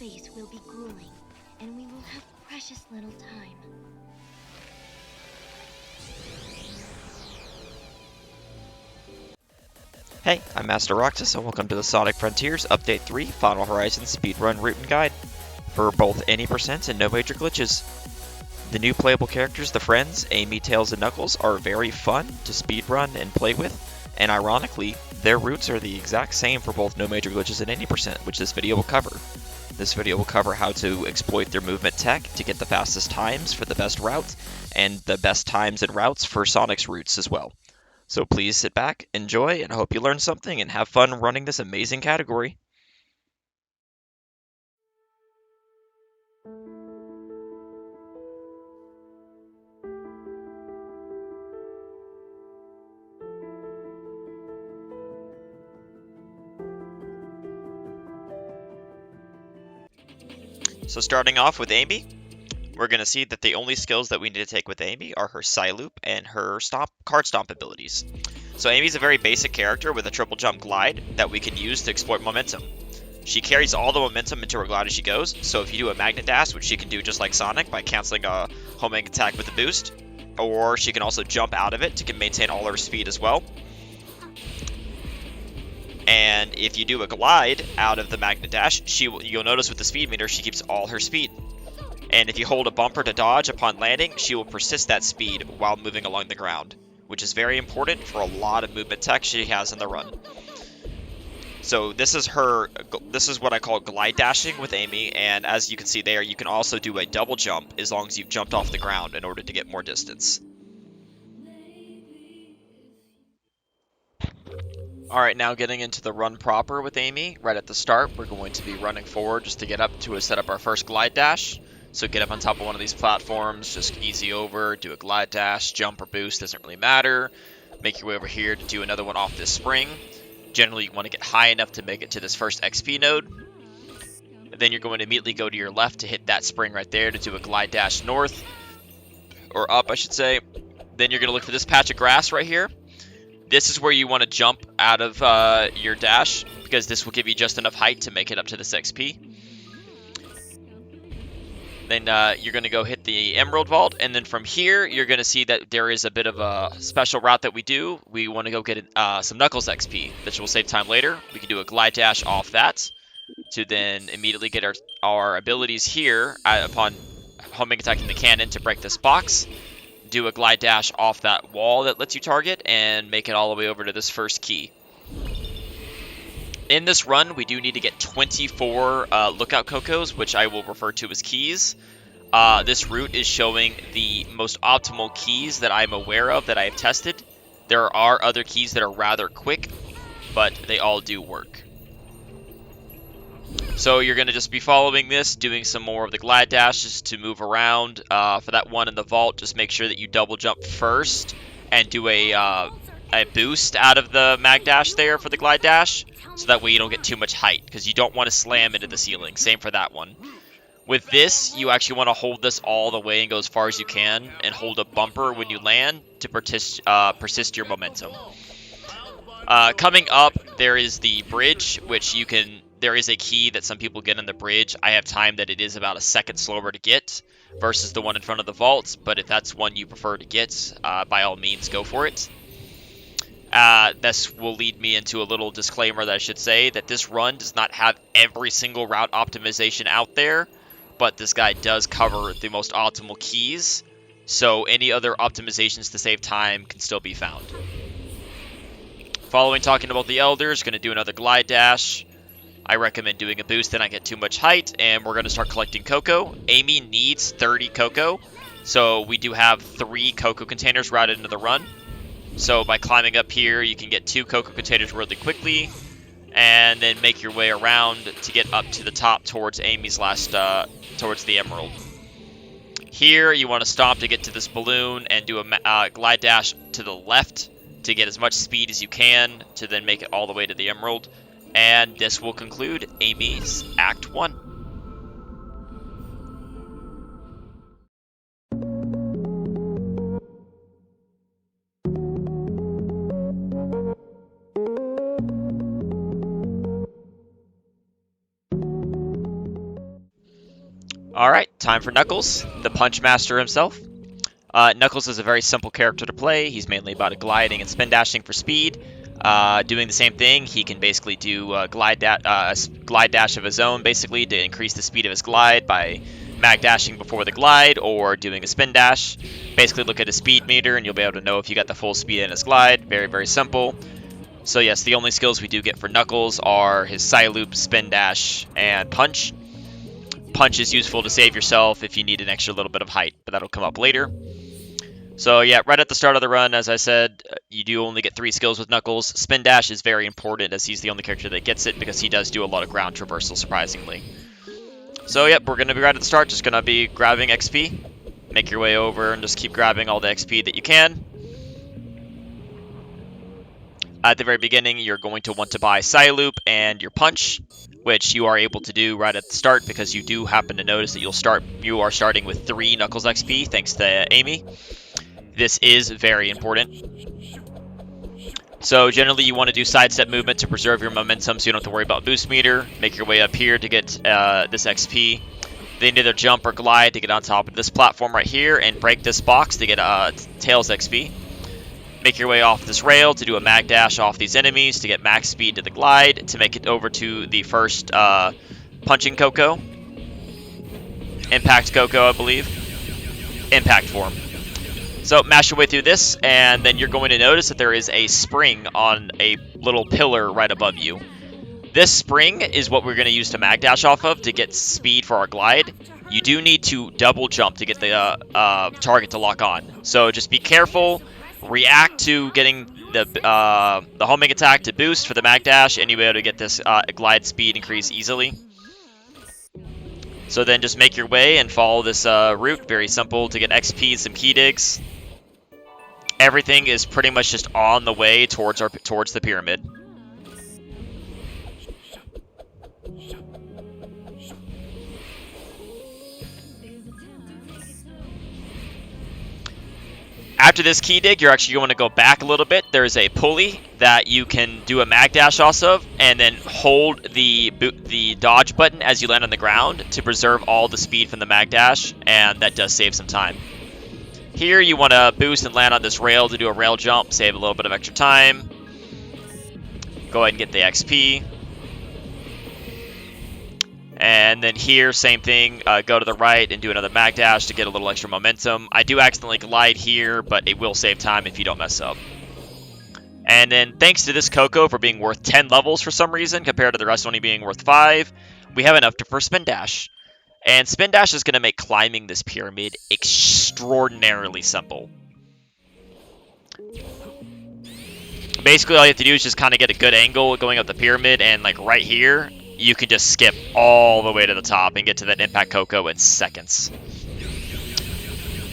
space will be grueling, and we will have precious little time. Hey, I'm Master Roxas, and welcome to the Sonic Frontiers Update 3 Final Horizon Speedrun Route and Guide for both any percents and no major glitches. The new playable characters, the friends, Amy, Tails, and Knuckles, are very fun to speedrun and play with, and ironically, their routes are the exact same for both no major glitches and any percent, which this video will cover. This video will cover how to exploit their movement tech to get the fastest times for the best route, and the best times and routes for Sonic's routes as well. So please sit back, enjoy, and I hope you learn something and have fun running this amazing category. So starting off with Amy, we're going to see that the only skills that we need to take with Amy are her Psyloop and her card stomp abilities. So Amy's a very basic character with a triple jump glide that we can use to exploit momentum. She carries all the momentum into her glide as she goes, so if you do a magnet dash, which she can do just like Sonic by canceling a homing attack with a boost, or she can also jump out of it to maintain all her speed as well. And if you do a glide out of the magnet dash, you'll notice with the speed meter, she keeps all her speed. And if you hold a bumper to dodge upon landing, she will persist that speed while moving along the ground, which is very important for a lot of movement tech she has in the run. So this is what I call glide dashing with Amy, and as you can see there, you can also do a double jump as long as you've jumped off the ground in order to get more distance. Alright, now getting into the run proper with Amy. Right at the start, we're going to be running forward just to get up to set up our first glide dash. So get up on top of one of these platforms, just easy over, do a glide dash, jump or boost, doesn't really matter. Make your way over here to do another one off this spring. Generally, you want to get high enough to make it to this first XP node. And then you're going to immediately go to your left to hit that spring right there to do a glide dash north, or up, I should say. Then you're going to look for this patch of grass right here. This is where you want to jump out of your dash, because this will give you just enough height to make it up to this XP. Then you're going to go hit the Emerald Vault, and then from here, you're going to see that there is a bit of a special route that we do. We want to go get some Knuckles XP, which will save time later. We can do a glide dash off that to then immediately get our abilities here upon homing attacking the cannon to break this box. Do a glide dash off that wall that lets you target, and make it all the way over to this first key. In this run, we do need to get 24 lookout cocos, which I will refer to as keys. This route is showing the most optimal keys that I'm aware of that I have tested. There are other keys that are rather quick, but they all do work. So you're going to just be following this, doing some more of the glide dashes to move around. For that one in the vault, just make sure that you double jump first and do a boost out of the mag dash there for the glide dash, so that way you don't get too much height, because you don't want to slam into the ceiling. Same for that one. With this, you actually want to hold this all the way and go as far as you can, and hold a bumper when you land to persist your momentum. Coming up, there is the bridge, which there is a key that some people get in the bridge. I have timed that it is about a second slower to get versus the one in front of the vaults, but if that's one you prefer to get, by all means, go for it. This will lead me into a little disclaimer that I should say, that this run does not have every single route optimization out there, but this guide does cover the most optimal keys, so any other optimizations to save time can still be found. Following talking about the elders, going to do another glide dash. I recommend doing a boost, then I get too much height, and we're going to start collecting cocoa. Amy needs 30 cocoa, so we do have 3 cocoa containers routed into the run. So by climbing up here, you can get 2 cocoa containers really quickly, and then make your way around to get up to the top towards Amy's towards the Emerald. Here, you want to stop to get to this balloon and do a glide dash to the left to get as much speed as you can to then make it all the way to the Emerald. And this will conclude Amy's Act 1. Alright, time for Knuckles, the Punch Master himself. Knuckles is a very simple character to play. He's mainly about gliding and spin dashing for speed. Doing the same thing, he can basically do a glide dash of his own, basically, to increase the speed of his glide by mag dashing before the glide or doing a spin dash. Basically, look at his speed meter and you'll be able to know if you got the full speed in his glide. Very, very simple. So yes, the only skills we do get for Knuckles are his Psyloop, Spin Dash, and Punch. Punch is useful to save yourself if you need an extra little bit of height, but that'll come up later. So yeah, right at the start of the run, as I said, you do only get 3 skills with Knuckles. Spin Dash is very important as he's the only character that gets it because he does do a lot of ground traversal, surprisingly. So yep, we're going to be right at the start, just going to be grabbing XP. Make your way over and just keep grabbing all the XP that you can. At the very beginning, you're going to want to buy Psyloop and your Punch, which you are able to do right at the start because you do happen to notice that you are starting with 3 Knuckles XP thanks to Amy. This is very important. So generally you want to do sidestep movement to preserve your momentum so you don't have to worry about boost meter. Make your way up here to get this XP. Then either jump or glide to get on top of this platform right here and break this box to get Tails XP. Make your way off this rail to do a mag dash off these enemies to get max speed to the glide to make it over to the first punching Coco. Impact Coco, I believe. Impact form. So mash your way through this, and then you're going to notice that there is a spring on a little pillar right above you. This spring is what we're going to use to mag dash off of to get speed for our glide. You do need to double jump to get the target to lock on. So just be careful. React to getting the homing attack to boost for the mag dash, and you'll be able to get this glide speed increase easily. So then just make your way and follow this route. Very simple to get XP, some key digs. Everything is pretty much just on the way towards the pyramid. After this key dig, you're actually going to go back a little bit. There's a pulley that you can do a mag dash off of, and then hold the dodge button as you land on the ground to preserve all the speed from the mag dash, and that does save some time. Here you want to boost and land on this rail to do a rail jump, save a little bit of extra time. Go ahead and get the XP. And then here, same thing, go to the right and do another mag dash to get a little extra momentum. I do accidentally glide here, but it will save time if you don't mess up. And then thanks to this Coco for being worth 10 levels for some reason, compared to the rest only being worth 5, we have enough for Spin Dash. And Spin Dash is going to make climbing this pyramid extraordinarily simple. Basically, all you have to do is just kind of get a good angle going up the pyramid, and like right here, you can just skip all the way to the top and get to that Impact Coco in seconds.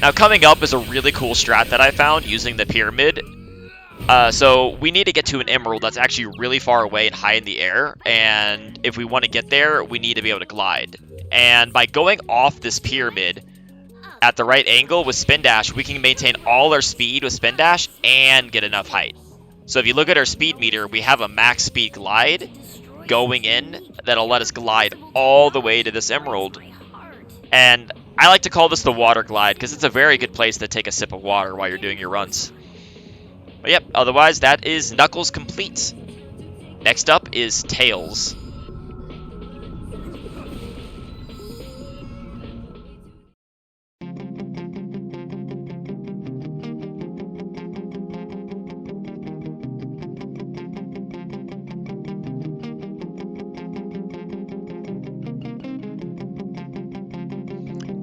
Now, coming up is a really cool strat that I found using the pyramid. So we need to get to an Emerldd that's actually really far away and high in the air, and if we want to get there, we need to be able to glide. And by going off this pyramid at the right angle with Spin Dash, we can maintain all our speed with Spin Dash and get enough height. So if you look at our speed meter, we have a max speed glide going in that'll let us glide all the way to this Emerldd. And I like to call this the water glide because it's a very good place to take a sip of water while you're doing your runs. But yep, otherwise that is Knuckles complete. Next up is Tails.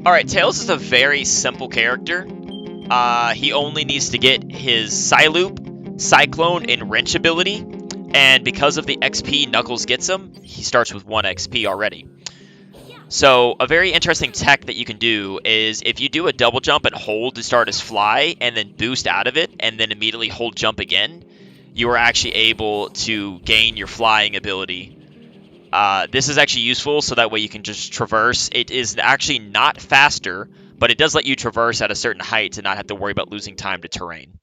Alright, Tails is a very simple character. He only needs to get his Psyloop, Cyclone, and Wrench ability, and because of the XP Knuckles gets him, he starts with 1 XP already. So, a very interesting tech that you can do is if you do a double jump and hold to start his fly, and then boost out of it, and then immediately hold jump again, you are actually able to gain your flying ability. This is actually useful so that way you can just traverse. It is actually not faster, but it does let you traverse at a certain height to not have to worry about losing time to terrain.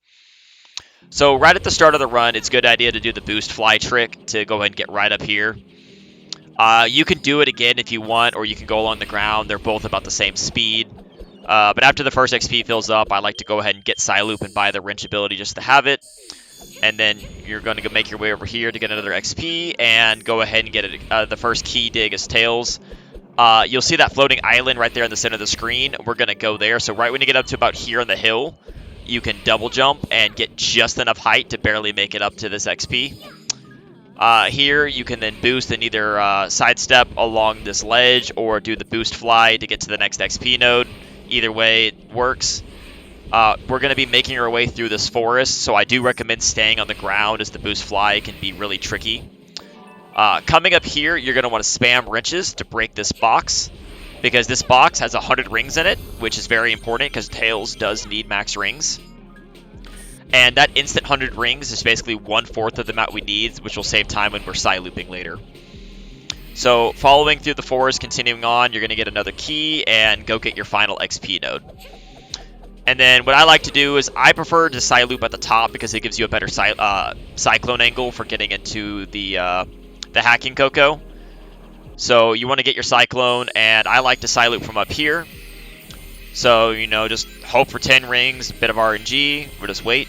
So right at the start of the run, it's a good idea to do the boost fly trick to go ahead and get right up here. You can do it again if you want, or you can go along the ground. They're both about the same speed. But after the first XP fills up, I like to go ahead and get Psyloop and buy the wrench ability just to have it. And then you're going to go make your way over here to get another XP and go ahead and get it. The first key dig is Tails. You'll see that floating island right there in the center of the screen. We're going to go there. So right when you get up to about here on the hill, you can double jump and get just enough height to barely make it up to this XP. Here, you can then boost and either sidestep along this ledge or do the boost fly to get to the next XP node. Either way, it works. We're going to be making our way through this forest, so I do recommend staying on the ground as the boost fly can be really tricky. Coming up here, you're going to want to spam wrenches to break this box, because this box has 100 rings in it, which is very important because Tails does need max rings. And that instant 100 rings is basically 1/4 of the amount we need, which will save time when we're Psylooping later. So following through the forest, continuing on, you're going to get another key and go get your final XP node. And then what I like to do is I prefer to Psyloop at the top because it gives you a better cyclone angle for getting into the hacking Coco. So you want to get your cyclone, and I like to Psyloop from up here. So, you know, just hope for 10 rings, a bit of RNG, we'll just wait.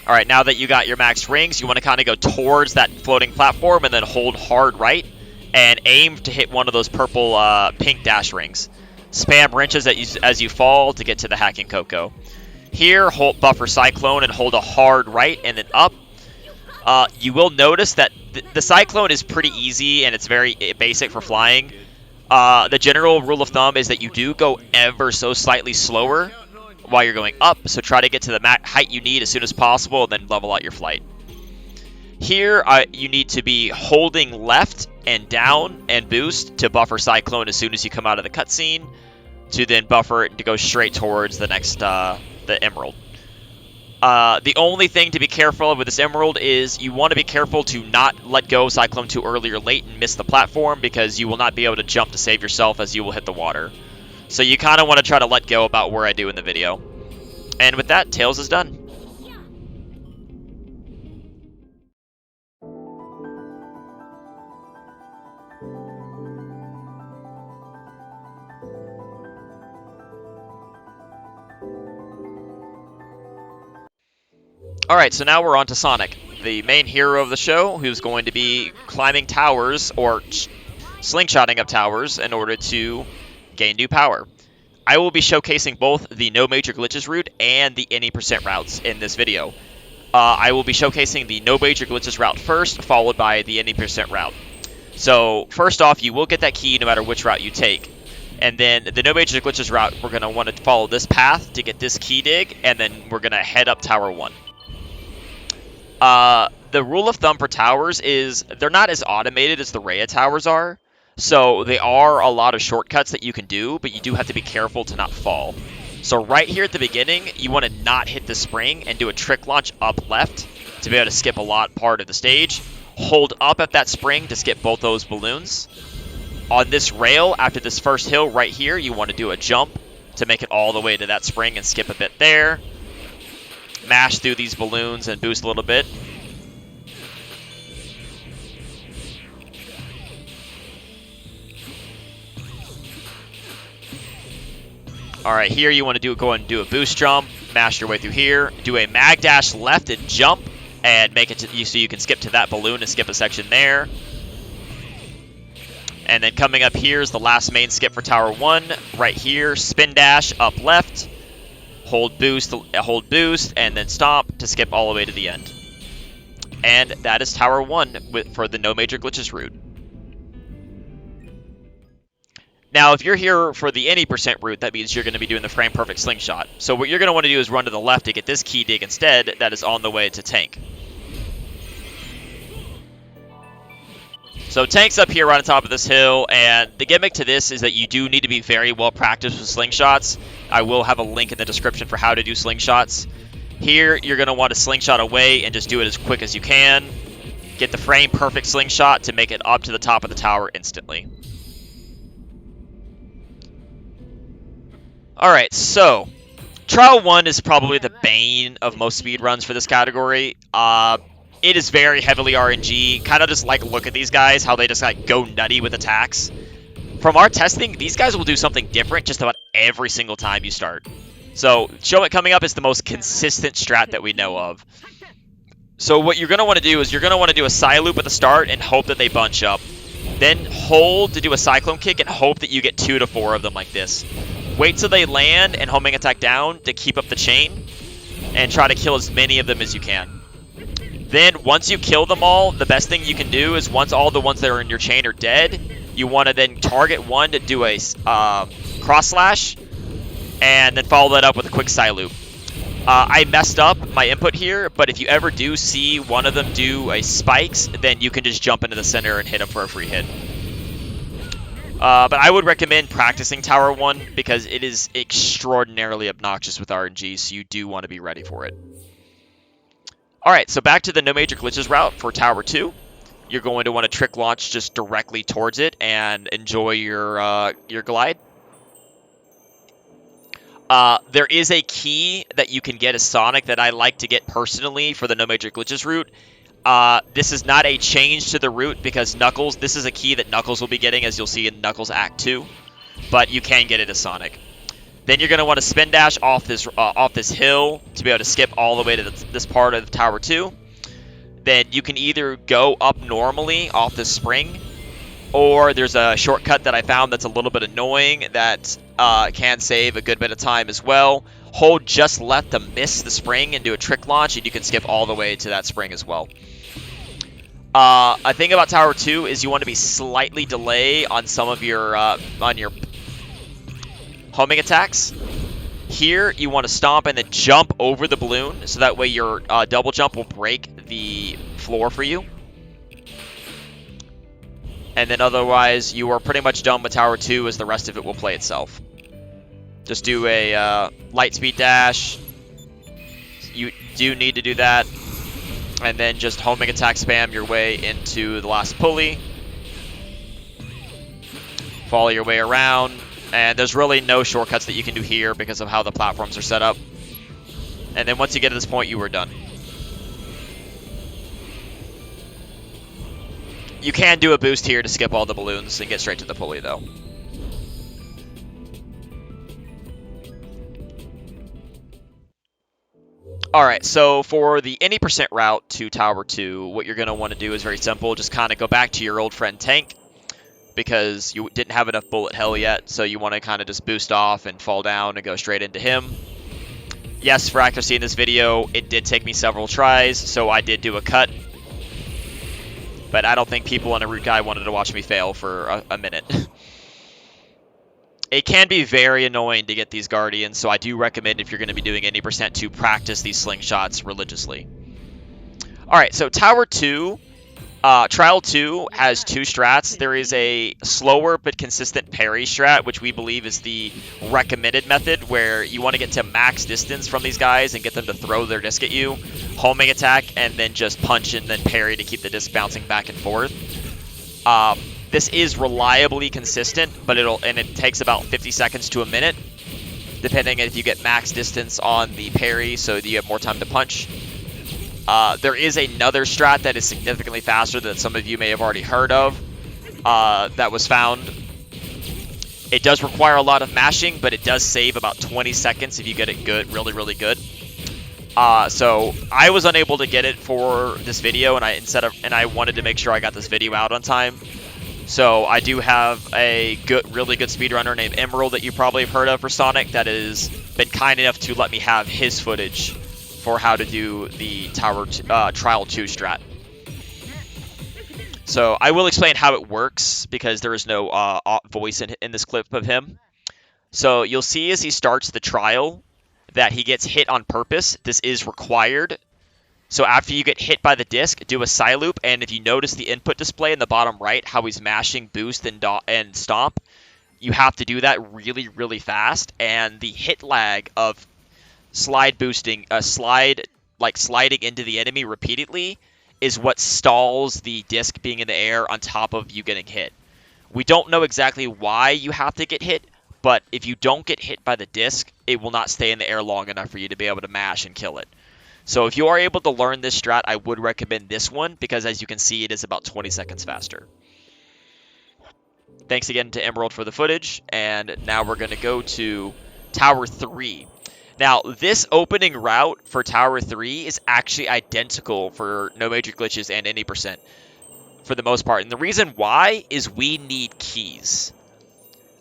Alright, now that you got your max rings, you want to kind of go towards that floating platform and then hold hard right and aim to hit one of those purple pink dash rings. Spam wrenches as you fall to get to the hacking Coco. Here, hold buffer Cyclone and hold a hard right and then up. You will notice that the Cyclone is pretty easy and it's very basic for flying. The general rule of thumb is that you do go ever so slightly slower while you're going up, so try to get to the height you need as soon as possible and then level out your flight. Here, you need to be holding left and down and boost to buffer Cyclone as soon as you come out of the cutscene, to then buffer it to go straight towards the next, the Emerldd. The only thing to be careful of with this Emerldd is you want to be careful to not let go of Cyclone too early or late and miss the platform, because you will not be able to jump to save yourself as you will hit the water. So you kind of want to try to let go about where I do in the video. And with that, Tails is done. Alright, so now we're on to Sonic, the main hero of the show, who's going to be climbing towers, or slingshotting up towers, in order to gain new power. I will be showcasing both the no major glitches route and the any % routes in this video. I will be showcasing the no major glitches route first, followed by the any % route. So, first off, you will get that key no matter which route you take. And then the no major glitches route, we're going to want to follow this path to get this key dig, and then we're going to head up Tower 1. The rule of thumb for towers is they're not as automated as the Rhea towers are. So they are a lot of shortcuts that you can do, but you do have to be careful to not fall. So right here at the beginning, you want to not hit the spring and do a trick launch up left to be able to skip a part of the stage. Hold up at that spring to skip both those balloons. On this rail, after this first hill right here, you want to do a jump to make it all the way to that spring and skip a bit there. Mash through these balloons and boost a little bit. Alright, here you want to go and do a boost jump, mash your way through here, do a mag dash left and jump, and make it so you can skip to that balloon and skip a section there. And then coming up here is the last main skip for Tower 1, right here, spin dash up left, hold boost, and then stop to skip all the way to the end. And that is Tower 1 for the no major glitches route. Now, if you're here for the any % route, that means you're going to be doing the frame perfect slingshot. So what you're going to want to do is run to the left to get this key dig instead that is on the way to Tank. So Tank's up here right on top of this hill, and the gimmick to this is that you do need to be very well practiced with slingshots. I will have a link in the description for how to do slingshots. Here, you're going to want to slingshot away and just do it as quick as you can. Get the frame perfect slingshot to make it up to the top of the tower instantly. Alright, so Trial 1 is probably the bane of most speedruns for this category. It is very heavily RNG. Kind of just like look at these guys, how they just like go nutty with attacks. From our testing, these guys will do something different just about every single time you start. So, Show It coming up is the most consistent strat that we know of. So what you're going to want to do is you're going to want to do a side loop at the start and hope that they bunch up. Then hold to do a cyclone kick and hope that you get 2 to 4 of them like this. Wait till they land and homing attack down to keep up the chain and try to kill as many of them as you can. Then once you kill them all, the best thing you can do is once all the ones that are in your chain are dead, you want to then target one to do a cross slash and then follow that up with a quick side loop. I messed up my input here, but if you ever do see one of them do a spikes, then you can just jump into the center and hit them for a free hit. But I would recommend practicing Tower 1 because it is extraordinarily obnoxious with RNG, so you do want to be ready for it. Alright, so back to the no major glitches route for Tower 2. You're going to want to trick launch just directly towards it and enjoy your glide. There is a key that you can get as Sonic that I like to get personally for the no major glitches route. This is not a change to the route because Knuckles, this is a key that Knuckles will be getting as you'll see in Knuckles Act 2, but you can get it as Sonic. Then you're going to want to spin dash off this hill to be able to skip all the way to this part of Tower 2. Then you can either go up normally off this spring, or there's a shortcut that I found that's a little bit annoying that can save a good bit of time as well. Hold just left to miss the spring and do a trick launch, and you can skip all the way to that spring as well. A thing about Tower 2 is you want to be slightly delay on some of your homing attacks. Here, you want to stomp and then jump over the balloon, so that way your double jump will break the floor for you. And then otherwise, you are pretty much done with Tower 2 as the rest of it will play itself. Just do a light speed dash. You do need to do that. And then just homing attack spam your way into the last pulley. Follow your way around. And there's really no shortcuts that you can do here because of how the platforms are set up. And then once you get to this point, you are done. You can do a boost here to skip all the balloons and get straight to the pulley, though. Alright, so for the any percent route to Tower 2, what you're going to want to do is very simple. Just kind of go back to your old friend Tank, because you didn't have enough bullet hell yet, so you want to kind of just boost off and fall down and go straight into him. Yes, for accuracy in this video, it did take me several tries, so I did do a cut. But I don't think people on a route guide wanted to watch me fail for a minute. It can be very annoying to get these Guardians, so I do recommend if you're going to be doing any percent to practice these slingshots religiously. Alright, so Tower 2, Trial 2 has 2 strats. There is a slower but consistent parry strat, which we believe is the recommended method, where you want to get to max distance from these guys and get them to throw their disc at you, homing attack, and then just punch and then parry to keep the disc bouncing back and forth. This is reliably consistent, but it takes about 50 seconds to a minute, depending if you get max distance on the parry, so you have more time to punch. There is another strat that is significantly faster that some of you may have already heard of that was found. It does require a lot of mashing, but it does save about 20 seconds if you get it good, really, really good. So I was unable to get it for this video, and I wanted to make sure I got this video out on time. So I do have a really good speedrunner named Emerldd that you probably have heard of for Sonic that has been kind enough to let me have his footage for how to do the Trial 2 strat. So I will explain how it works because there is no voice in this clip of him. So you'll see as he starts the trial that he gets hit on purpose. This is required. So after you get hit by the disc, do a side loop, and if you notice the input display in the bottom right, how he's mashing boost and stomp, you have to do that really, really fast, and the hit lag of slide boosting, sliding into the enemy repeatedly is what stalls the disc being in the air on top of you getting hit. We don't know exactly why you have to get hit, but if you don't get hit by the disc, it will not stay in the air long enough for you to be able to mash and kill it. So if you are able to learn this strat, I would recommend this one, because as you can see, it is about 20 seconds faster. Thanks again to Emerldd for the footage, and now we're going to go to Tower 3. Now, this opening route for Tower 3 is actually identical for no major glitches and any percent, for the most part. And the reason why is we need keys.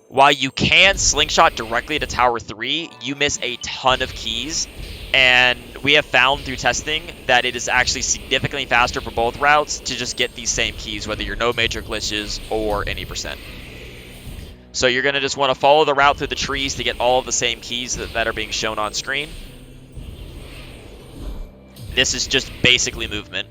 While you can slingshot directly to Tower 3, you miss a ton of keys, and we have found through testing that it is actually significantly faster for both routes to just get these same keys, whether you're no major glitches or any percent. So you're going to just want to follow the route through the trees to get all of the same keys that are being shown on screen. This is just basically movement.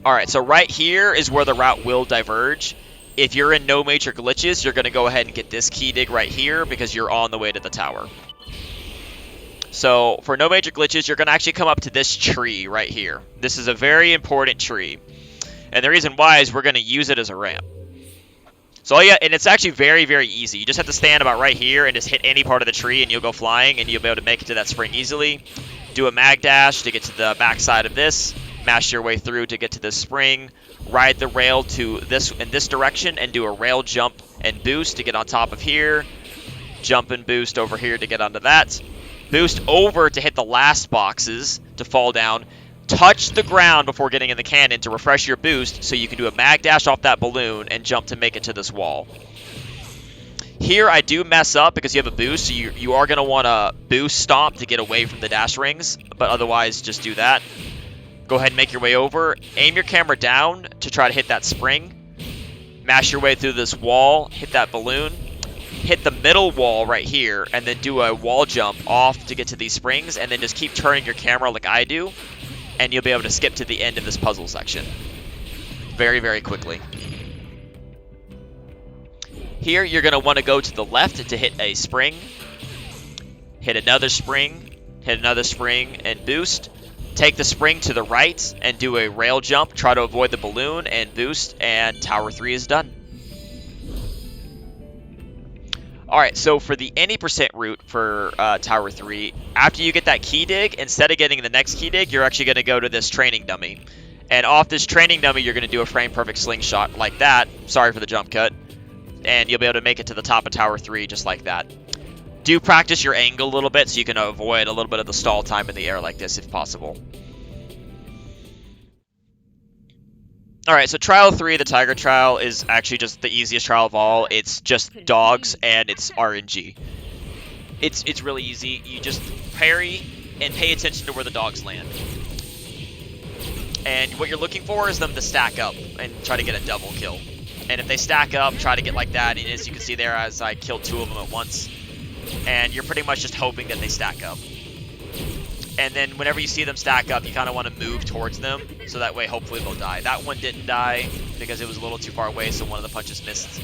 Alright, so right here is where the route will diverge. If you're in no major glitches, you're going to go ahead and get this key dig right here because you're on the way to the tower. So for no major glitches, you're going to actually come up to this tree right here. This is a very important tree. And the reason why is we're going to use it as a ramp. So yeah, and it's actually very, very easy. You just have to stand about right here and just hit any part of the tree and you'll go flying and you'll be able to make it to that spring easily. Do a mag dash to get to the back side of this. Mash your way through to get to this spring. Ride the rail to this in this direction and do a rail jump and boost to get on top of here. Jump and boost over here to get onto that. Boost over to hit the last boxes to fall down. Touch the ground before getting in the cannon to refresh your boost so you can do a mag dash off that balloon and jump to make it to this wall. Here I do mess up because you have a boost, so you are going to want to boost stomp to get away from the dash rings, but otherwise just do that. Go ahead and make your way over. Aim your camera down to try to hit that spring. Mash your way through this wall. Hit that balloon. Hit the middle wall right here, and then do a wall jump off to get to these springs, and then just keep turning your camera like I do, and you'll be able to skip to the end of this puzzle section very, very quickly. Here, you're going to want to go to the left to hit a spring. Hit another spring. Hit another spring and boost. Take the spring to the right and do a rail jump. Try to avoid the balloon and boost, and Tower 3 is done. Alright, so for the any percent route for Tower 3, after you get that key dig, instead of getting the next key dig, you're actually going to go to this training dummy. And off this training dummy, you're going to do a frame perfect slingshot like that. Sorry for the jump cut. And you'll be able to make it to the top of Tower 3 just like that. Do practice your angle a little bit so you can avoid a little bit of the stall time in the air like this if possible. Alright, so Trial 3, the Tiger Trial, is actually just the easiest trial of all. It's just dogs and it's RNG. It's really easy. You just parry and pay attention to where the dogs land. And what you're looking for is them to stack up and try to get a double kill. And if they stack up, try to get like that. And as you can see there, as I killed 2 of them at once. And you're pretty much just hoping that they stack up. And then whenever you see them stack up, you kind of want to move towards them, so that way hopefully they'll die. That one didn't die because it was a little too far away, so one of the punches missed.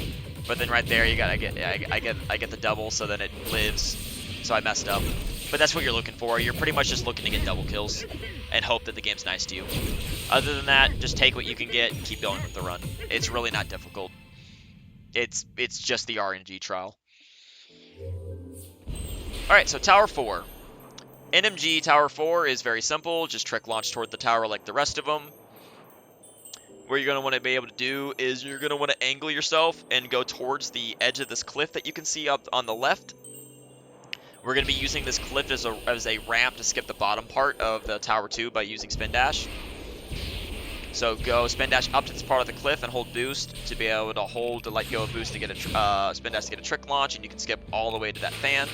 But then right there, you gotta get I get the double, so then it lives. So I messed up. But that's what you're looking for. You're pretty much just looking to get double kills and hope that the game's nice to you. Other than that, just take what you can get and keep going with the run. It's really not difficult. It's just the RNG trial. Alright, so Tower 4. NMG Tower 4 is very simple. Just trick launch toward the tower like the rest of them. What you're going to want to be able to do is you're going to want to angle yourself and go towards the edge of this cliff that you can see up on the left. We're going to be using this cliff as a ramp to skip the bottom part of the Tower 2 by using spin dash. So go spin dash up to this part of the cliff and hold boost to be able to hold to let go of boost to get a spin dash to get a trick launch, and you can skip all the way to that fan.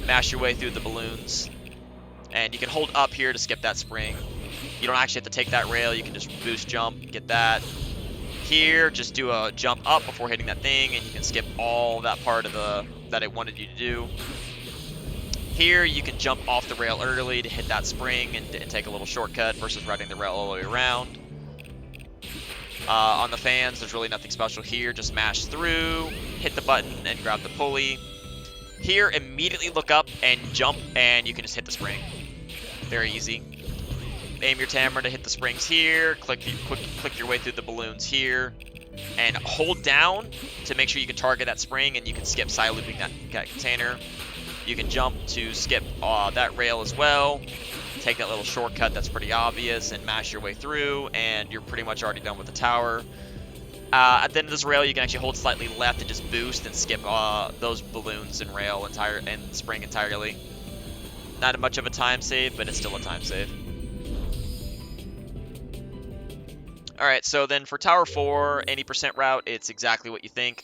Mash your way through the balloons, and you can hold up here to skip that spring. You don't actually have to take that rail, you can just boost jump, get that. Here, just do a jump up before hitting that thing, and you can skip all that part of that it wanted you to do. Here, you can jump off the rail early to hit that spring and take a little shortcut versus riding the rail all the way around. On the fans, there's really nothing special here. Just mash through, hit the button, and grab the pulley. Here, immediately look up and jump, and you can just hit the spring. Very easy. Aim your timer to hit the springs here. Click your way through the balloons here. And hold down to make sure you can target that spring, and you can skip side looping that container. You can jump to skip that rail as well. Take that little shortcut that's pretty obvious and mash your way through, and you're pretty much already done with the tower. At the end of this rail, you can actually hold slightly left and just boost and skip those balloons and rail and spring entirely. Not much of a time save, but it's still a time save. Alright, so then for Tower 4, 80% route, it's exactly what you think.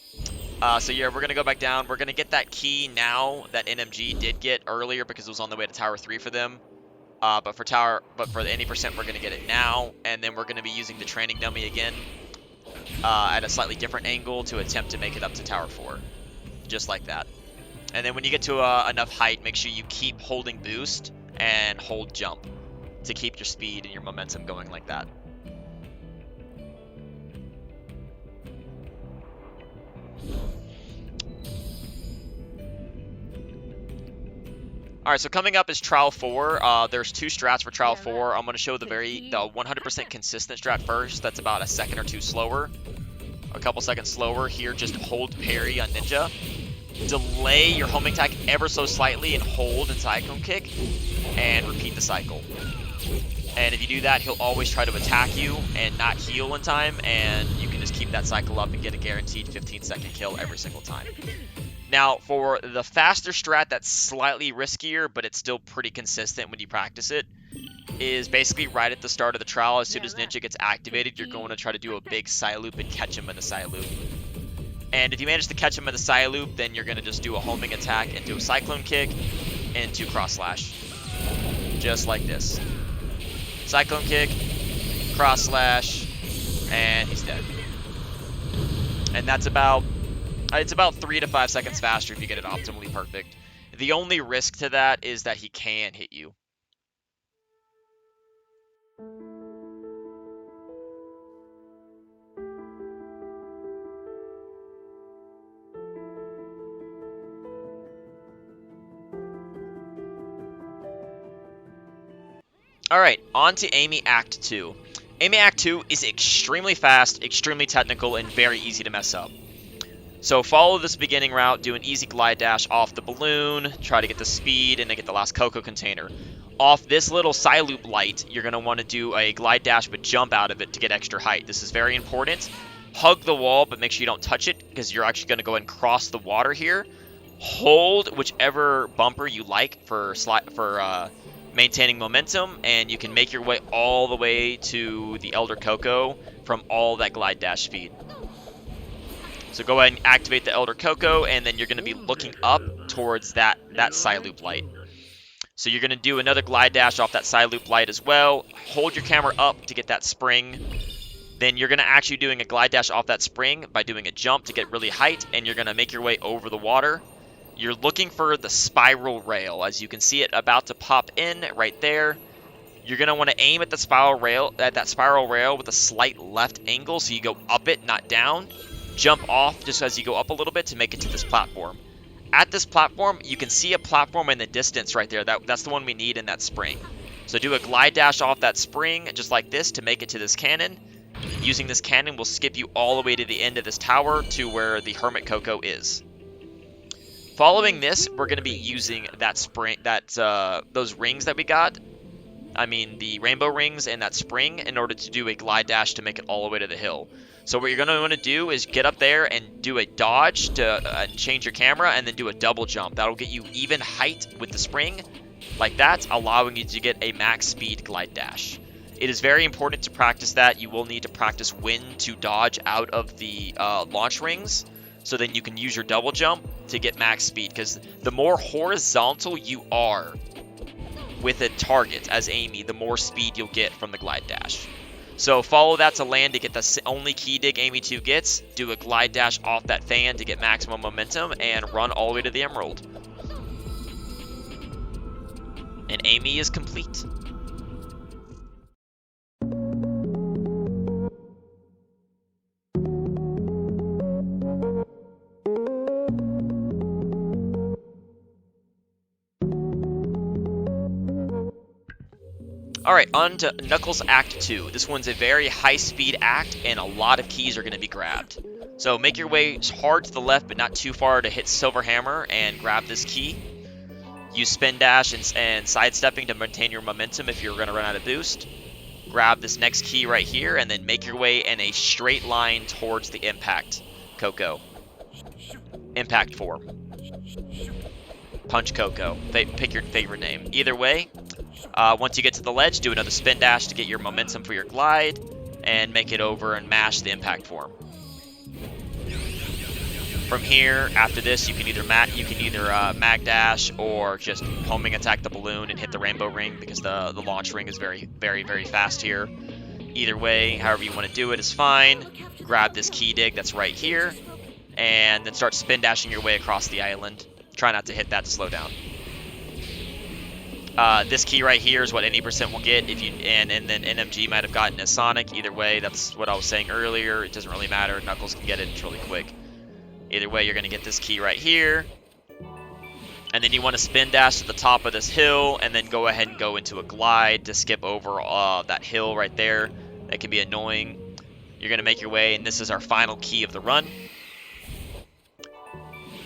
So yeah, we're going to go back down. We're going to get that key now that NMG did get earlier because it was on the way to Tower 3 for them. But for the 80%, we're going to get it now. And then we're going to be using the training dummy again at a slightly different angle to attempt to make it up to Tower 4. Just like that. And then when you get to enough height, make sure you keep holding boost and hold jump to keep your speed and your momentum going like that. Alright, so coming up is Trial 4. There's 2 strats for Trial 4. I'm going to show the 100% consistent strat first. That's about a second or 2 slower. A couple seconds slower. Here, just hold parry on Ninja. Delay your homing attack ever so slightly and hold in Cyclone Kick. And repeat the cycle. And if you do that, he'll always try to attack you and not heal in time. And you can just keep that cycle up and get a guaranteed 15-second kill every single time. Now, for the faster strat that's slightly riskier, but it's still pretty consistent when you practice it, is basically right at the start of the trial. As soon as Ninja gets activated, you're going to try to do a big side loop and catch him in the side loop. And if you manage to catch him in the side loop, then you're going to just do a homing attack and do a Cyclone Kick and 2 cross slash. Just like this. Cyclone Kick, cross slash, and he's dead. And that's about... It's about 3 to 5 seconds faster if you get it optimally perfect. The only risk to that is that he can hit you. Alright, on to Amy Act 2. Amy Act 2 is extremely fast, extremely technical, and very easy to mess up. So follow this beginning route, do an easy glide dash off the balloon, try to get the speed, and then get the last cocoa container. Off this little side loop light, you're going to want to do a glide dash but jump out of it to get extra height. This is very important. Hug the wall, but make sure you don't touch it, because you're actually going to go and cross the water here. Hold whichever bumper you like for maintaining momentum, and you can make your way all the way to the Elder Cocoa from all that glide dash speed. So go ahead and activate the Elder Cocoa, and then you're going to be looking up towards that side loop light. So you're going to do another glide dash off that side loop light as well. Hold your camera up to get that spring. Then you're going to actually doing a glide dash off that spring by doing a jump to get really height, and you're going to make your way over the water. You're looking for the spiral rail. As you can see it about to pop in right there. You're going to want to aim at the spiral rail, with a slight left angle, so you go up it, not down. Jump off just as you go up a little bit to make it to this platform. At this platform, you can see a platform in the distance right there. That's the one we need in that spring. So do a glide dash off that spring, just like this, to make it to this cannon. Using this cannon will skip you all the way to the end of this tower to where the Hermit Cocoa is. Following this, we're going to be using that spring, those rings that we got. I mean, the rainbow rings and that spring in order to do a glide dash to make it all the way to the hill. So what you're going to want to do is get up there and do a dodge to change your camera, and then do a double jump. That'll get you even height with the spring, like that, allowing you to get a max speed glide dash. It is very important to practice that. You will need to practice when to dodge out of the launch rings, so then you can use your double jump to get max speed, because the more horizontal you are with a target as Amy, the more speed you'll get from the glide dash. So follow that to land to get the only key dig Amy 2 gets, do a glide dash off that fan to get maximum momentum, and run all the way to the Emerldd. And Amy is complete. Alright, on to Knuckles Act 2. This one's a very high-speed act, and a lot of keys are going to be grabbed. So make your way hard to the left, but not too far to hit Silver Hammer and grab this key. Use spin dash and sidestepping to maintain your momentum if you're going to run out of boost. Grab this next key right here, and then make your way in a straight line towards the impact, Coco. Impact form. Punch Coco. Pick your favorite name. Either way, once you get to the ledge, do another spin dash to get your momentum for your glide, and make it over and mash the impact form. From here, after this, you can either mag dash or just homing attack the balloon and hit the rainbow ring because the launch ring is very, very, very fast here. Either way, however you want to do it is fine. Grab this key dig that's right here, and then start spin dashing your way across the island. Try not to hit that to slow down. This key right here is what any percent will get if you and then NMG might have gotten a Sonic. Either way, that's what I was saying earlier. It doesn't really matter. Knuckles can get it. It's really quick. Either way, you're going to get this key right here. And then you want to spin dash to the top of this hill and then go ahead and go into a glide to skip over that hill right there. That can be annoying. You're going to make your way, and this is our final key of the run.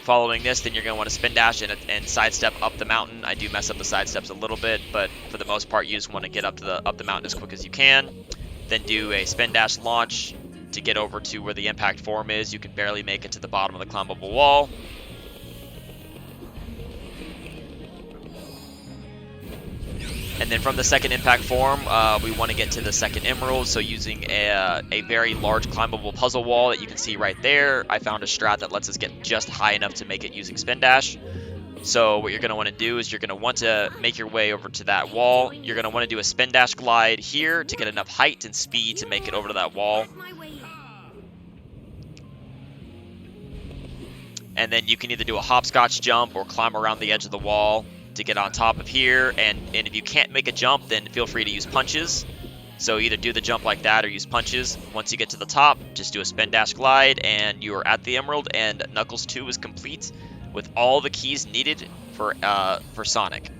Following this, then you're going to want to spin dash and sidestep up the mountain. I do mess up the sidesteps a little bit, but for the most part, you just want to get up the mountain as quick as you can. Then do a spin dash launch to get over to where the impact form is. You can barely make it to the bottom of the climbable wall. And then from the second impact form, we want to get to the second Emerldd, so using a very large climbable puzzle wall that you can see right there, I found a strat that lets us get just high enough to make it using spin dash. So what you're going to want to do is you're going to want to make your way over to that wall. You're going to want to do a spin dash glide here to get enough height and speed to make it over to that wall. And then you can either do a hopscotch jump or climb around the edge of the wall to get on top of here. And if you can't make a jump, then feel free to use punches. So either do the jump like that or use punches. Once you get to the top, just do a spin dash glide and you are at the Emerldd, and Knuckles 2 is complete with all the keys needed for Sonic.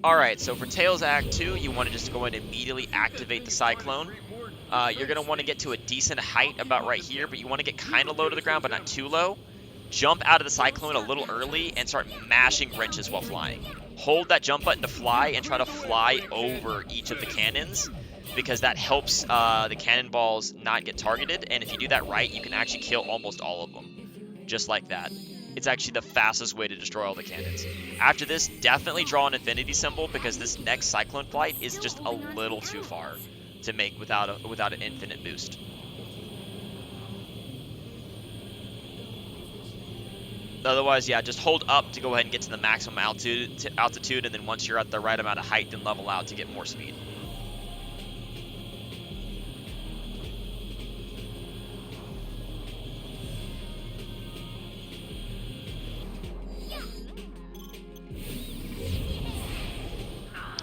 Alright, so for Tails Act 2, you want to just go in and immediately activate the Cyclone. You're going to want to get to a decent height about right here, but you want to get kind of low to the ground, but not too low. Jump out of the Cyclone a little early and start mashing wrenches while flying. Hold that jump button to fly and try to fly over each of the cannons, because that helps the cannonballs not get targeted, and if you do that right, you can actually kill almost all of them. Just like that. It's actually the fastest way to destroy all the cannons. After this, definitely draw an infinity symbol, because this next Cyclone flight is just a little too far to make without an infinite boost. Otherwise, yeah, just hold up to go ahead and get to the maximum altitude, and then once you're at the right amount of height, then level out to get more speed.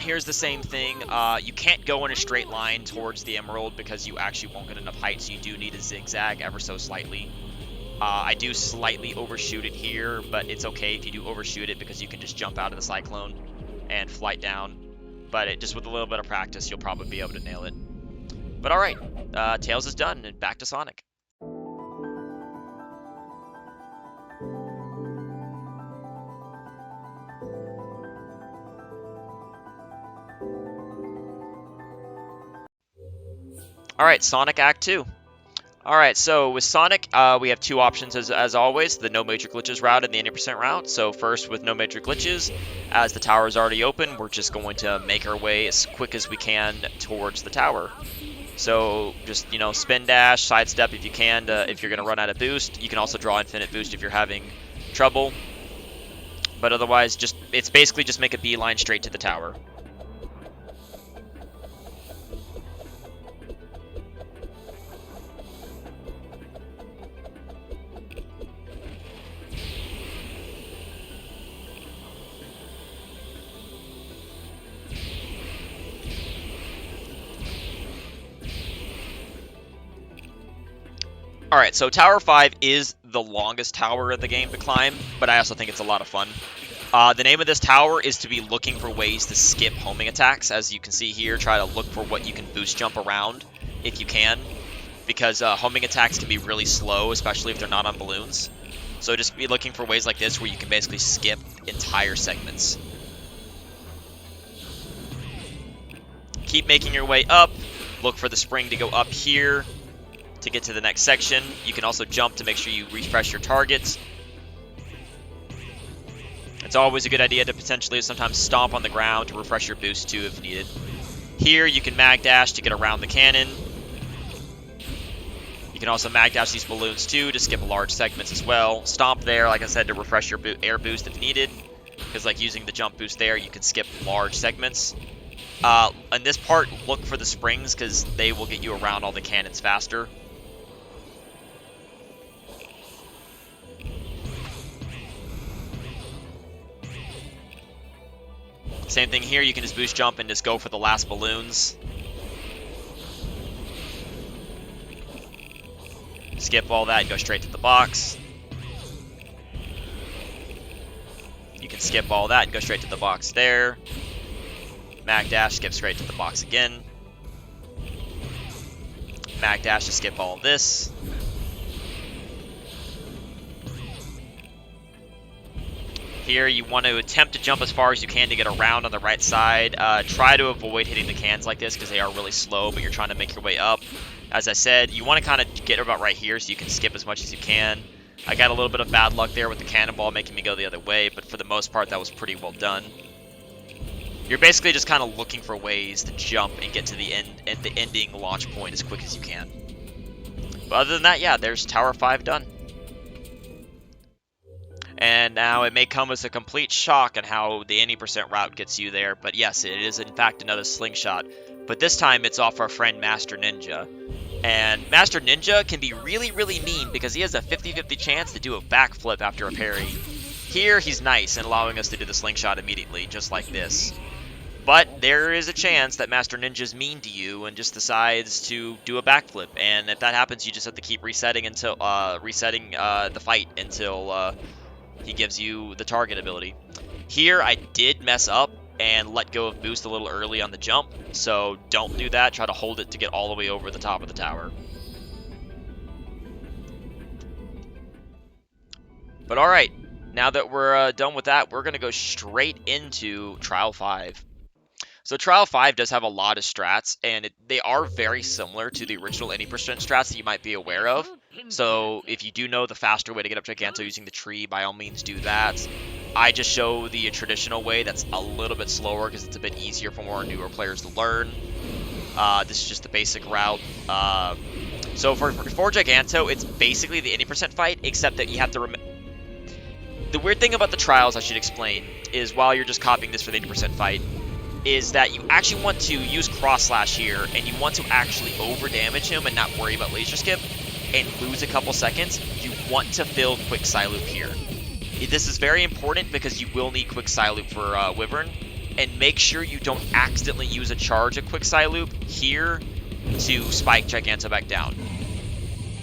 Here's the same thing. You can't go in a straight line towards the Emerldd because you actually won't get enough height, so you do need to zigzag ever so slightly. I do slightly overshoot it here, but it's okay if you do overshoot it because you can just jump out of the Cyclone and flight down. But just with a little bit of practice, you'll probably be able to nail it. But alright, Tails is done, and back to Sonic. Alright, Sonic Act 2. Alright, so with Sonic, we have two options as always, the no major glitches route and the 80% route. So first, with no major glitches, as the tower is already open, we're just going to make our way as quick as we can towards the tower. So just, you know, spin dash, sidestep if you can, if you're going to run out of boost. You can also draw infinite boost if you're having trouble. But otherwise, it's basically just make a beeline straight to the tower. Alright, so Tower 5 is the longest tower in the game to climb, but I also think it's a lot of fun. The name of this tower is to be looking for ways to skip homing attacks. As you can see here, try to look for what you can boost jump around, if you can. Because homing attacks can be really slow, especially if they're not on balloons. So just be looking for ways like this where you can basically skip entire segments. Keep making your way up. Look for the spring to go up here to get to the next section. You can also jump to make sure you refresh your targets. It's always a good idea to potentially sometimes stomp on the ground to refresh your boost too if needed. Here you can mag dash to get around the cannon. You can also mag dash these balloons too to skip large segments as well. Stomp there, like I said, to refresh your air boost if needed. Because like using the jump boost there, you can skip large segments. In this part, look for the springs because they will get you around all the cannons faster. Same thing here, you can just boost jump and just go for the last balloons. Skip all that and go straight to the box. You can skip all that and go straight to the box there. Mag dash, skip straight to the box again. Mag dash to skip all of this. Here you want to attempt to jump as far as you can to get around on the right side. Try to avoid hitting the cans like this because they are really slow, but you're trying to make your way up. As I said, you want to kind of get about right here so you can skip as much as you can. I got a little bit of bad luck there with the cannonball making me go the other way, but for the most part that was pretty well done. You're basically just kind of looking for ways to jump and get to the end at the ending launch point as quick as you can. But other than that, yeah, there's Tower 5 done. And now it may come as a complete shock on how the 80% route gets you there, but yes, it is in fact another slingshot. But this time it's off our friend Master Ninja. And Master Ninja can be really, really mean because he has a 50-50 chance to do a backflip after a parry. Here he's nice in allowing us to do the slingshot immediately, just like this. But there is a chance that Master Ninja's mean to you and just decides to do a backflip. And if that happens, you just have to keep resetting until the fight until he gives you the target ability. Here I did mess up and let go of boost a little early on the jump, so don't do that. Try to hold it to get all the way over the top of the tower. But alright, now that we're done with that, we're going to go straight into Trial 5. So Trial 5 does have a lot of strats, and they are very similar to the original 80% strats that you might be aware of. So if you do know the faster way to get up Giganto using the tree, by all means do that. I just show the traditional way that's a little bit slower because it's a bit easier for more newer players to learn. This is just the basic route. So for Giganto, it's basically the 80% fight, except that you have to remember... The weird thing about the trials, I should explain, is while you're just copying this for the 80% fight, is that you actually want to use cross slash here, and you want to actually over damage him and not worry about laser skip and lose a couple seconds. You want to fill quick Psyloop here. This is very important because you will need quick Psyloop for Wyvern, and make sure you don't accidentally use a charge of quick Psyloop here to spike Giganto back down.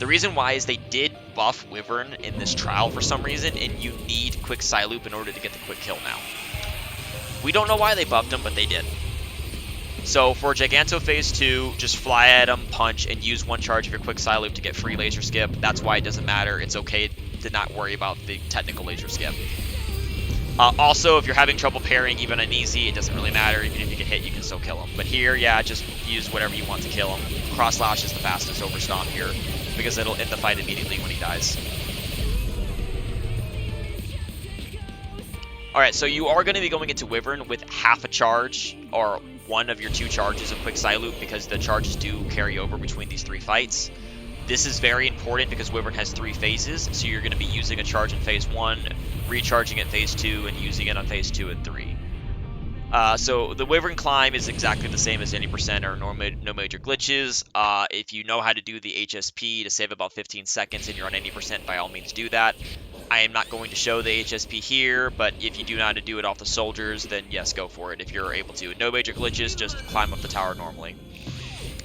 The reason why is they did buff Wyvern in this trial for some reason, and you need quick Psyloop in order to get the quick kill now. We don't know why they buffed him, but they did. So for Giganto Phase 2, just fly at him, punch, and use one charge of your quick Psyloop to get free laser skip. That's why it doesn't matter. It's okay to not worry about the technical laser skip. Also, if you're having trouble parrying even on easy, it doesn't really matter. Even if you get hit, you can still kill him. But here, yeah, just use whatever you want to kill him. Cross slash is the fastest over stomp here, because it'll end the fight immediately when he dies. Alright, so you are going to be going into Wyvern with half a charge, or one of your two charges of quick Psyloop, because the charges do carry over between these three fights. This is very important because Wyvern has 3 phases, so you're going to be using a charge in Phase 1, recharging at Phase 2, and using it on Phase 2 and 3. So the Wyvern climb is exactly the same as 80% or no major glitches. If you know how to do the HSP to save about 15 seconds and you're on 80%, by all means do that. I am not going to show the HSP here, but if you do know how to do it off the soldiers, then yes, go for it if you're able to. No major glitches, just climb up the tower normally.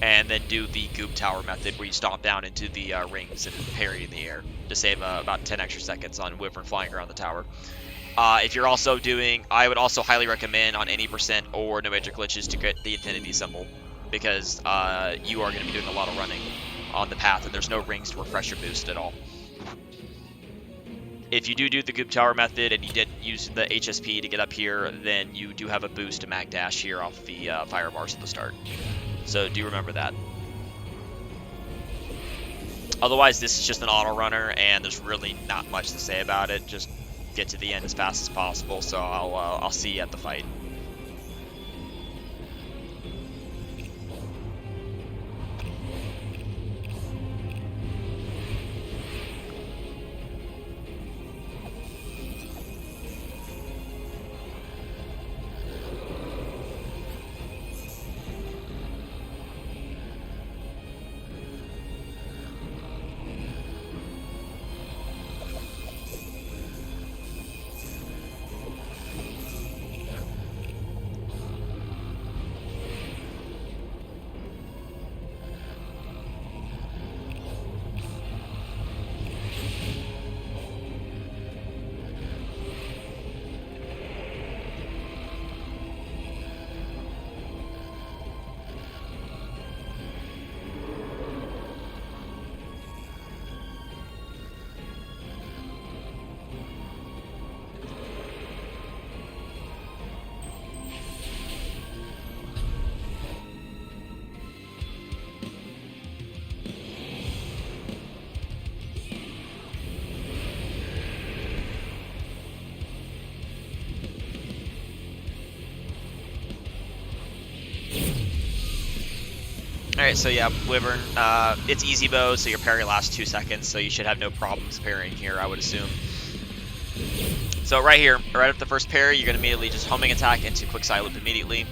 and then do the goop tower method where you stomp down into the rings and parry in the air to save about 10 extra seconds on Wyvern flying around the tower. If you're also doing, I would also highly recommend on any percent or no major glitches to get the Infinity symbol, because you are going to be doing a lot of running on the path, and there's no rings to refresh your boost at all. If you do the goop tower method and you did use the HSP to get up here, then you do have a boost to mag dash here off the fire bars at the start. So do remember that. Otherwise, this is just an auto runner, and there's really not much to say about it. Just get to the end as fast as possible. So I'll see you at the fight. Alright, so yeah, Wyvern, it's easy bow, so your parry lasts 2 seconds, so you should have no problems parrying here, I would assume. So right here, right after the first parry, you're going to immediately just homing attack into quick side loop immediately,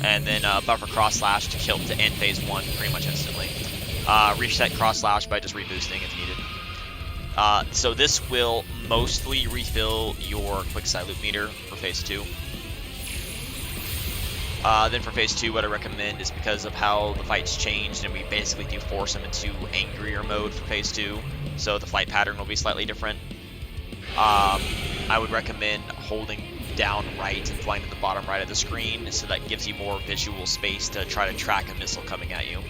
and then buffer cross slash to kill to end phase 1 pretty much instantly. Reset cross slash by just reboosting if needed. So this will mostly refill your quick side loop meter for phase 2. Then for phase 2, what I recommend is, because of how the fight's changed, and we basically do force them into angrier mode for phase 2, so the flight pattern will be slightly different. I would recommend holding down right and flying to the bottom right of the screen, so that gives you more visual space to try to track a missile coming at you.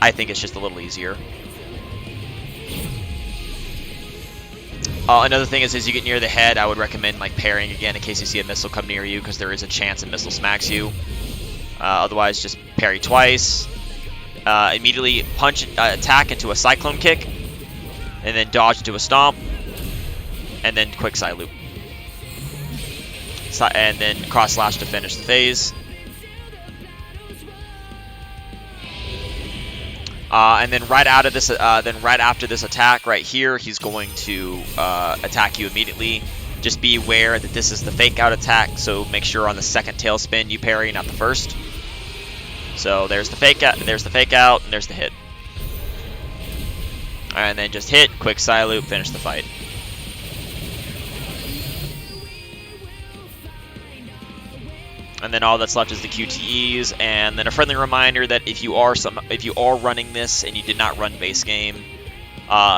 I think it's just a little easier. Another thing is, as you get near the head, I would recommend parrying again in case you see a missile come near you, because there is a chance a missile smacks you. Otherwise, just parry twice. Immediately attack into a cyclone kick, and then dodge into a stomp, and then quick side loop. And then cross slash to finish the phase. And then right after this attack right here, he's going to attack you immediately. Just be aware that this is the fake out attack, so make sure on the second tail spin you parry, not the first. So there's the fake out, and there's the hit. And then just hit, quick side loop, finish the fight. And then all that's left is the QTEs, and then a friendly reminder that if you are running this and you did not run base game,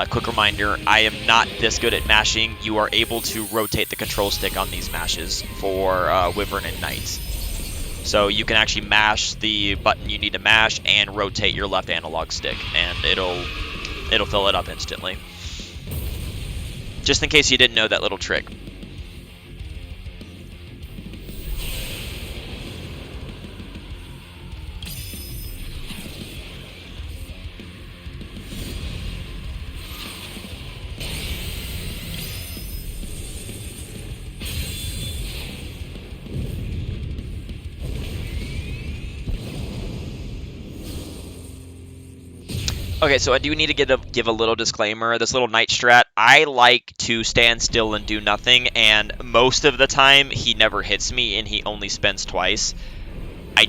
quick reminder, I am not this good at mashing. You are able to rotate the control stick on these mashes for Wyvern and Knight. So you can actually mash the button you need to mash and rotate your left analog stick, and it'll fill it up instantly. Just in case you didn't know that little trick. Okay, so I do need to give a little disclaimer. This little Knight strat, I like to stand still and do nothing, and most of the time he never hits me and he only spins twice. I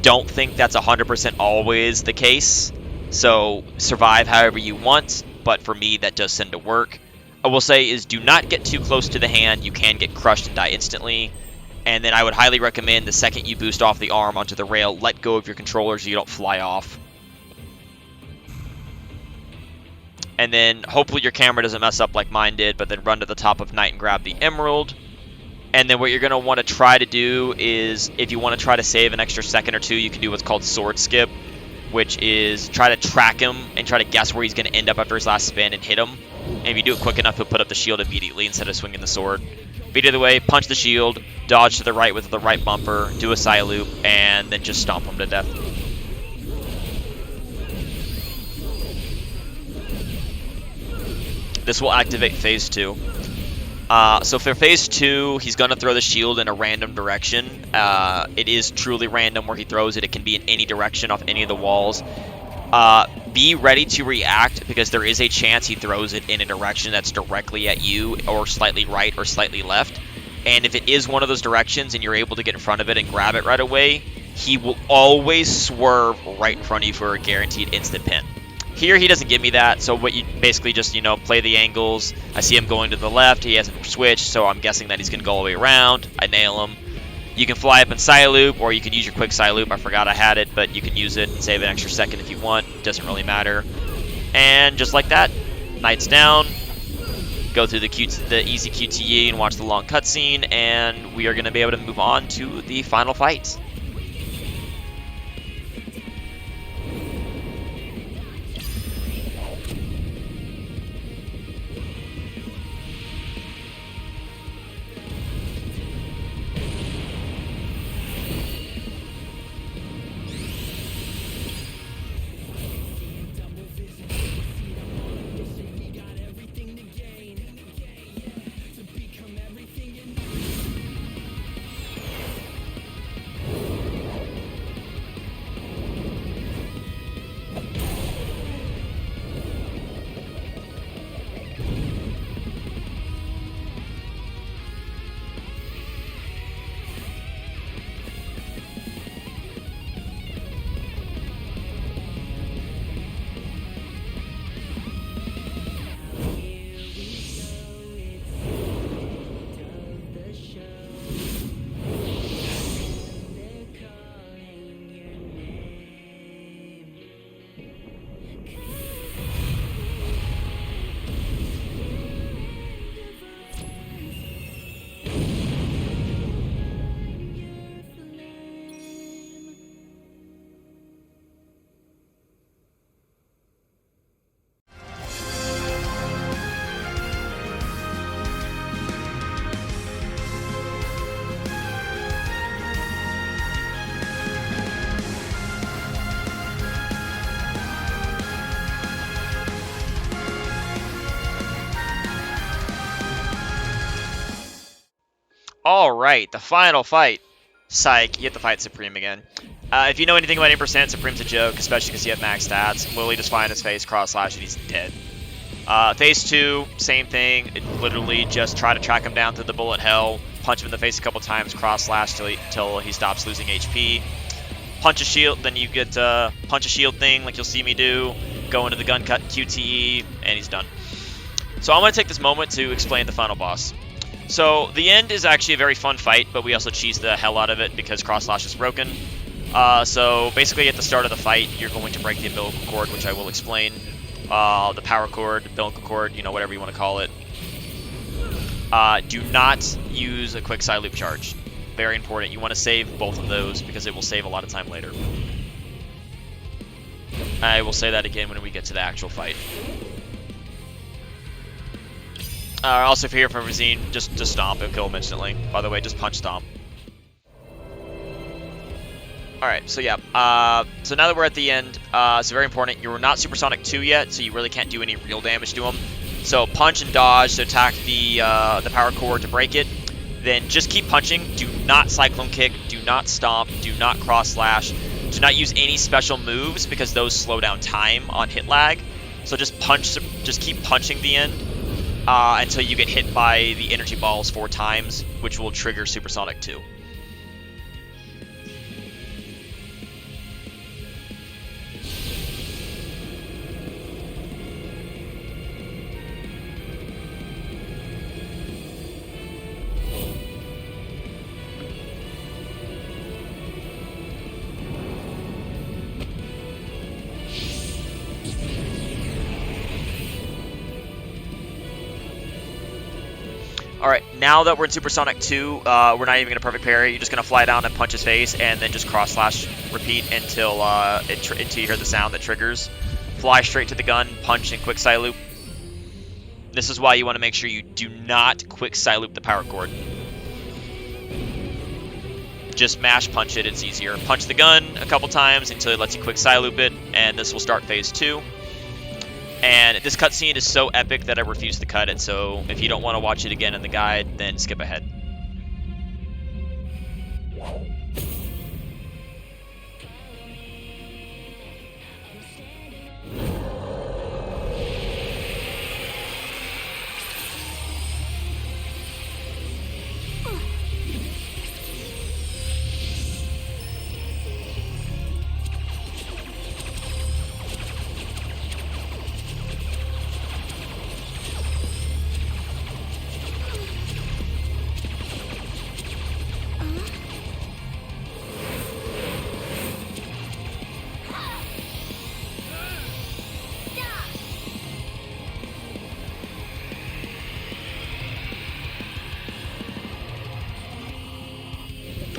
don't think that's 100% always the case, so survive however you want, but for me that does tend to work. I will say is do not get too close to the hand. You can get crushed and die instantly. And then I would highly recommend the second you boost off the arm onto the rail, let go of your controller so you don't fly off. And then hopefully your camera doesn't mess up like mine did, but then run to the top of Night and grab the Emerldd. And then what you're going to want to try to do is, if you want to try to save an extra second or two, you can do what's called sword skip, which is try to track him and try to guess where he's going to end up after his last spin and hit him. And if you do it quick enough, he'll put up the shield immediately instead of swinging the sword. But either way, punch the shield, dodge to the right with the right bumper, do a side loop, and then just stomp him to death. This will activate phase 2. So for phase 2, he's going to throw the shield in a random direction. It is truly random where he throws it. It can be in any direction off any of the walls. Be ready to react because there is a chance he throws it in a direction that's directly at you or slightly right or slightly left. And if it is one of those directions and you're able to get in front of it and grab it right away, he will always swerve right in front of you for a guaranteed instant pin. Here, he doesn't give me that, so what you basically just, play the angles. I see him going to the left. He hasn't switched, so I'm guessing that he's going to go all the way around. I nail him. You can fly up in side loop, or you can use your quick side loop. I forgot I had it, but you can use it and save an extra second if you want. Doesn't really matter. And just like that, Knight's down. Go through the easy QTE and watch the long cutscene, and we are going to be able to move on to the final fight. Alright, the final fight. Psych, you have to fight Supreme again. If you know anything about 8%, Supreme's a joke, especially because you have max stats. Literally just fly in his face, cross slash, and he's dead. Phase 2, same thing. Literally just try to track him down through the bullet hell, punch him in the face a couple times, cross slash till he stops losing HP. Punch a shield, then you get punch a shield thing like you'll see me do, go into the gun cut QTE, and he's done. So I'm going to take this moment to explain the final boss. So the end is actually a very fun fight, but we also cheese the hell out of it because cross slash is broken. So basically at the start of the fight, you're going to break the umbilical cord, which I will explain. The power cord, umbilical cord, whatever you want to call it. Do not use a quick side loop charge. Very important. You want to save both of those because it will save a lot of time later. I will say that again when we get to the actual fight. Also, if you're here for Razine, just stomp and kill him instantly. By the way, just punch stomp. Alright, so yeah. So now that we're at the end, it's very important. You're not Supersonic 2 yet, so you really can't do any real damage to him. So punch and dodge to attack the power cord to break it. Then just keep punching. Do not Cyclone Kick. Do not Stomp. Do not Cross Slash. Do not use any special moves because those slow down time on hit lag. So just punch. Just keep punching the end. Until you get hit by the energy balls 4 times, which will trigger Supersonic 2. Alright, now that we're in Supersonic 2, we're not even going to perfect parry. You're just going to fly down and punch his face, and then just cross slash repeat until until you hear the sound that triggers. Fly straight to the gun, punch, and quick side loop. This is why you want to make sure you do not quick side loop the power cord. Just mash punch it, it's easier. Punch the gun a couple times until it lets you quick side loop it, and this will start phase 2. And this cutscene is so epic that I refuse to cut it, so if you don't want to watch it again in the guide, then skip ahead.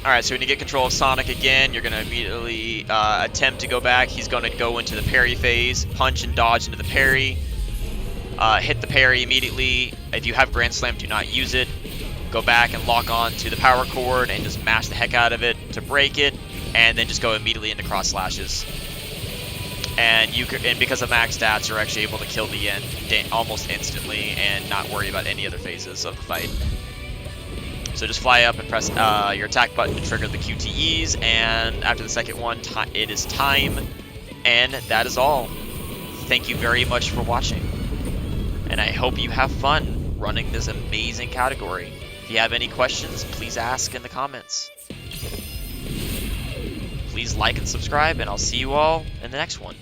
Alright, so when you get control of Sonic again, you're going to immediately attempt to go back. He's going to go into the parry phase, punch and dodge into the parry, hit the parry immediately. If you have Grand Slam, do not use it. Go back and lock on to the power cord and just mash the heck out of it to break it, and then just go immediately into cross slashes. And because of max stats, you're actually able to kill the end almost instantly and not worry about any other phases of the fight. So just fly up and press your attack button to trigger the QTEs, and after the second one, it is time, and that is all. Thank you very much for watching, and I hope you have fun running this amazing category. If you have any questions, please ask in the comments. Please like and subscribe, and I'll see you all in the next one.